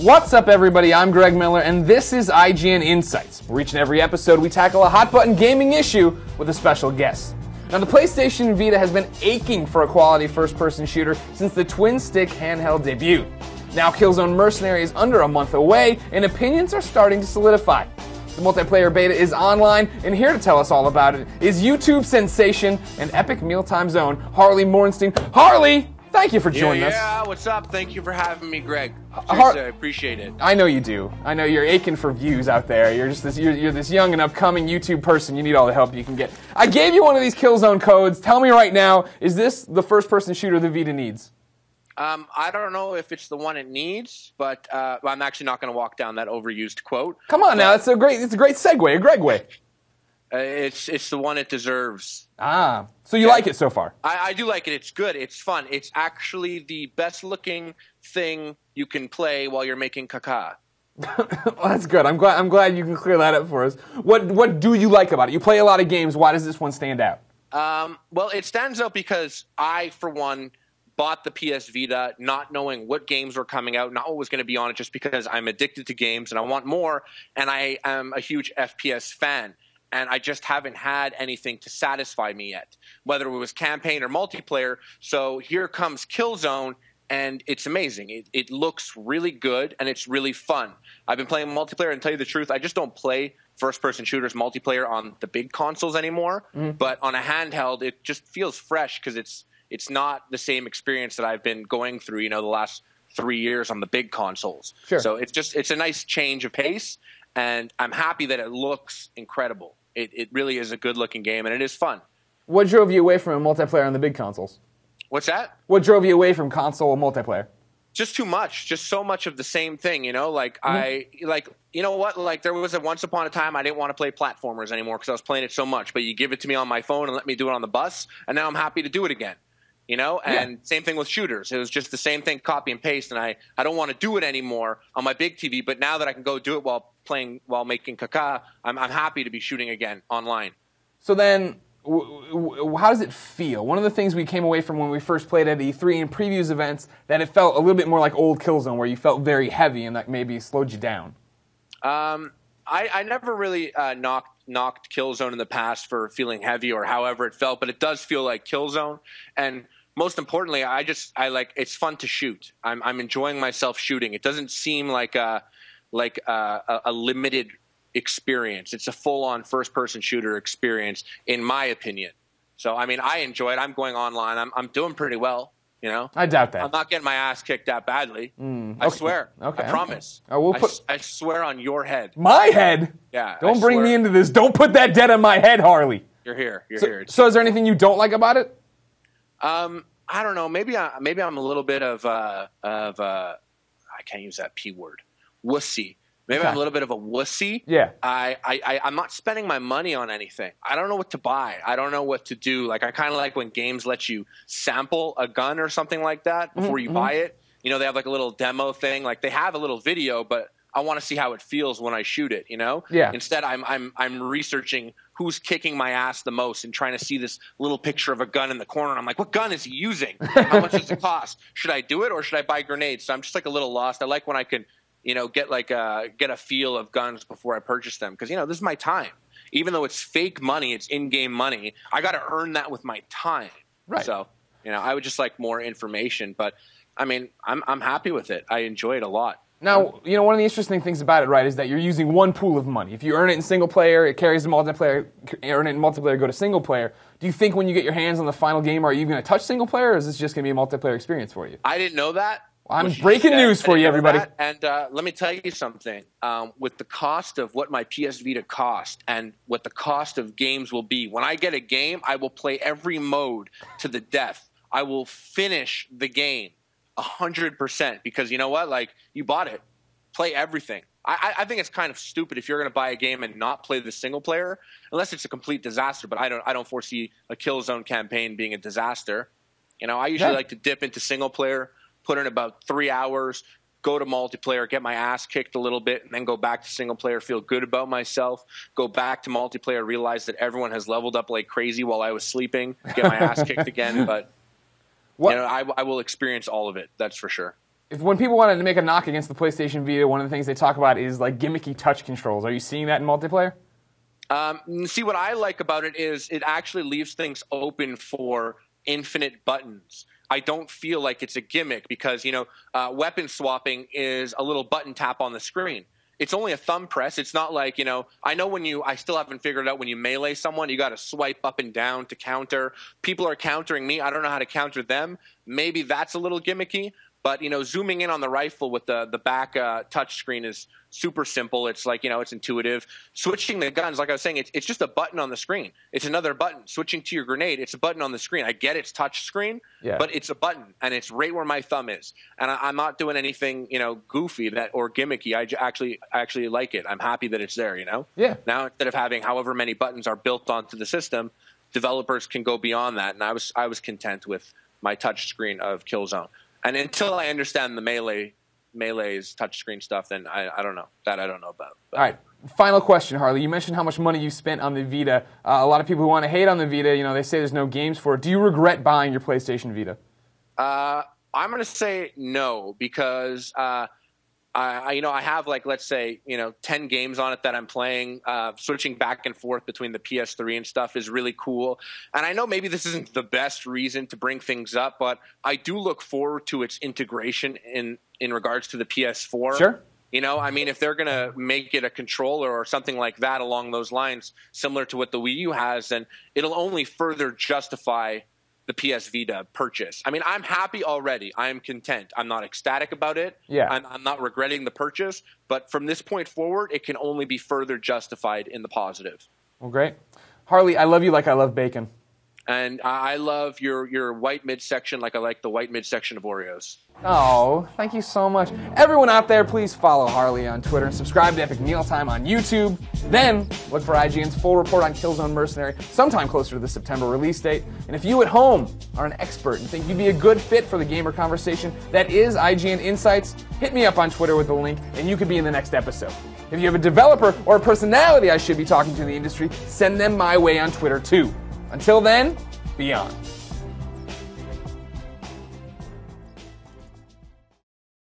What's up, everybody? I'm Greg Miller, and this is IGN Insights, where each and every episode we tackle a hot-button gaming issue with a special guest. Now, the PlayStation Vita has been aching for a quality first-person shooter since the twin-stick handheld debuted. Now, Killzone Mercenary is under a month away, and opinions are starting to solidify. The multiplayer beta is online, and here to tell us all about it is YouTube sensation and EpicMealTime zone, Harley Morenstein. Harley, thank you for joining us. Yeah, what's up? Thank you for having me, Greg. Seriously, I appreciate it. I know you do. I know you're aching for views out there. You're just you're this young and upcoming YouTube person. You need all the help you can get. I gave you one of these Killzone codes. Tell me right now, is this the first-person shooter the Vita needs? I don't know if it's the one it needs, but I'm actually not going to walk down that overused quote. Come on now, it's a great segue, a Greg way. It's the one it deserves. Ah, so you like it so far? I do like it. It's good. It's fun. It's actually the best-looking thing you can play while you're making caca. Well, that's good. I'm glad you can clear that up for us. What do you like about it? You play a lot of games. Why does this one stand out? Well, it stands out because I, for one, bought the PS Vita not knowing what games were coming out, not what was going to be on it, just because I'm addicted to games and I want more, and I am a huge FPS fan. And I just haven't had anything to satisfy me yet, whether it was campaign or multiplayer. So here comes Killzone, and it's amazing. It looks really good, and it's really fun. I've been playing multiplayer, and to tell you the truth, I just don't play first-person shooters multiplayer on the big consoles anymore. But on a handheld, it just feels fresh because it's not the same experience that I've been going through, the last 3 years on the big consoles. Sure. So it's a nice change of pace, and I'm happy that it looks incredible. It really is a good-looking game, and it is fun. What drove you away from multiplayer on the big consoles? What's that? What drove you away from console multiplayer? Just too much. Just so much of the same thing, you know what? There was once upon a time I didn't want to play platformers anymore because I was playing it so much, but you give it to me on my phone and let me do it on the bus, and now I'm happy to do it again. And same thing with shooters. It was just the same thing, copy and paste, and I don't want to do it anymore on my big TV, but now that I can go do it while making caca, I'm happy to be shooting again online. So then, how does it feel? One of the things we came away from when we first played at E3 and previews events, that it felt a little bit more like old Killzone, where you felt very heavy and that maybe slowed you down. I never really knocked Killzone in the past for feeling heavy or however it felt, but it does feel like Killzone. And most importantly, it's fun to shoot. I'm enjoying myself shooting. It doesn't seem like a limited experience. It's a full-on first-person shooter experience, in my opinion. So, I enjoy it. I'm going online. I'm doing pretty well. I doubt that. I'm not getting my ass kicked that badly. Okay. I swear. Okay. I promise. I swear on your head. My head? Yeah. Don't bring me into this. Don't put that dead on my head, Harley. You're here. Here. So is there anything you don't like about it? I don't know. Maybe I'm a little bit of I can't use that P word. Wussy. Maybe I'm a little bit of a wussy. Yeah. I'm not spending my money on anything. I don't know what to buy. I don't know what to do. I kind of like when games let you sample a gun or something like that before you buy it. They have a little demo thing. They have a little video, but I want to see how it feels when I shoot it, Yeah. Instead, I'm researching who's kicking my ass the most and trying to see this little picture of a gun in the corner. And I'm like, what gun is he using? How much does it cost? Should I do it or should I buy grenades? So I'm just a little lost. I like when I can get a feel of guns before I purchase them. Because, this is my time. Even though it's fake money, it's in-game money, I got to earn that with my time. Right. So, I would just like more information. But, I'm happy with it. I enjoy it a lot. Now, one of the interesting things about it, right, is that you're using one pool of money. If you earn it in single player, it carries to multiplayer. Earn it in multiplayer, go to single player. Do you think when you get your hands on the final game, are you going to touch single player, or is this just going to be a multiplayer experience for you? I didn't know that. I'm breaking news for you, everybody. And let me tell you something. With the cost of what my PS Vita cost and what the cost of games will be, when I get a game, I will play every mode to the death. I will finish the game 100% because you know what? You bought it. Play everything. I think it's kind of stupid if you're going to buy a game and not play the single player, unless it's a complete disaster. But I don't foresee a Killzone campaign being a disaster. I usually like to dip into single player, put in about 3 hours, go to multiplayer, get my ass kicked a little bit, and then go back to single player, feel good about myself, go back to multiplayer, realize that everyone has leveled up like crazy while I was sleeping, get my ass kicked again. But I will experience all of it, that's for sure. when people wanted to make a knock against the PlayStation Vita, one of the things they talk about is like gimmicky touch controls. Are you seeing that in multiplayer? See, what I like about it is it actually leaves things open for infinite buttons. I don't feel like it's a gimmick because, weapon swapping is a little button tap on the screen. It's only a thumb press. It's not like, I know I still haven't figured out when you melee someone, you got to swipe up and down to counter. People are countering me. I don't know how to counter them. Maybe that's a little gimmicky. But, zooming in on the rifle with the back touch screen is super simple. It's like, it's intuitive. Switching the guns, like I was saying, it's just a button on the screen. It's another button. Switching to your grenade, it's a button on the screen. I get it's touch screen, but it's a button, and it's right where my thumb is. And I'm not doing anything, goofy or gimmicky. I actually like it. I'm happy that it's there, Yeah. Now, instead of having however many buttons are built onto the system, developers can go beyond that. And I was content with my touch screen of Killzone. And until I understand the Melee's touchscreen stuff, then I don't know. That I don't know about. But. All right. Final question, Harley. You mentioned how much money you spent on the Vita. A lot of people who want to hate on the Vita, they say there's no games for it. Do you regret buying your PlayStation Vita? I'm going to say no because I have let's say 10 games on it that I'm playing. Switching back and forth between the PS3 and stuff is really cool. And I know maybe this isn't the best reason to bring things up, but I do look forward to its integration in regards to the PS4. Sure. If they're going to make it a controller or something like that along those lines, similar to what the Wii U has, then it'll only further justify the PS Vita purchase. I'm happy already. I am content. I'm not ecstatic about it. Yeah. I'm not regretting the purchase. But from this point forward, it can only be further justified in the positive. Well, great. Harley, I love you like I love bacon. And I love your white midsection like I like the white midsection of Oreos. Oh, thank you so much. Everyone out there, please follow Harley on Twitter and subscribe to Epic Mealtime on YouTube. Then look for IGN's full report on Killzone Mercenary sometime closer to the September release date. And if you at home are an expert and think you'd be a good fit for the gamer conversation that is IGN Insights, hit me up on Twitter with the link and you could be in the next episode. If you have a developer or a personality I should be talking to in the industry, send them my way on Twitter too. Until then, be on.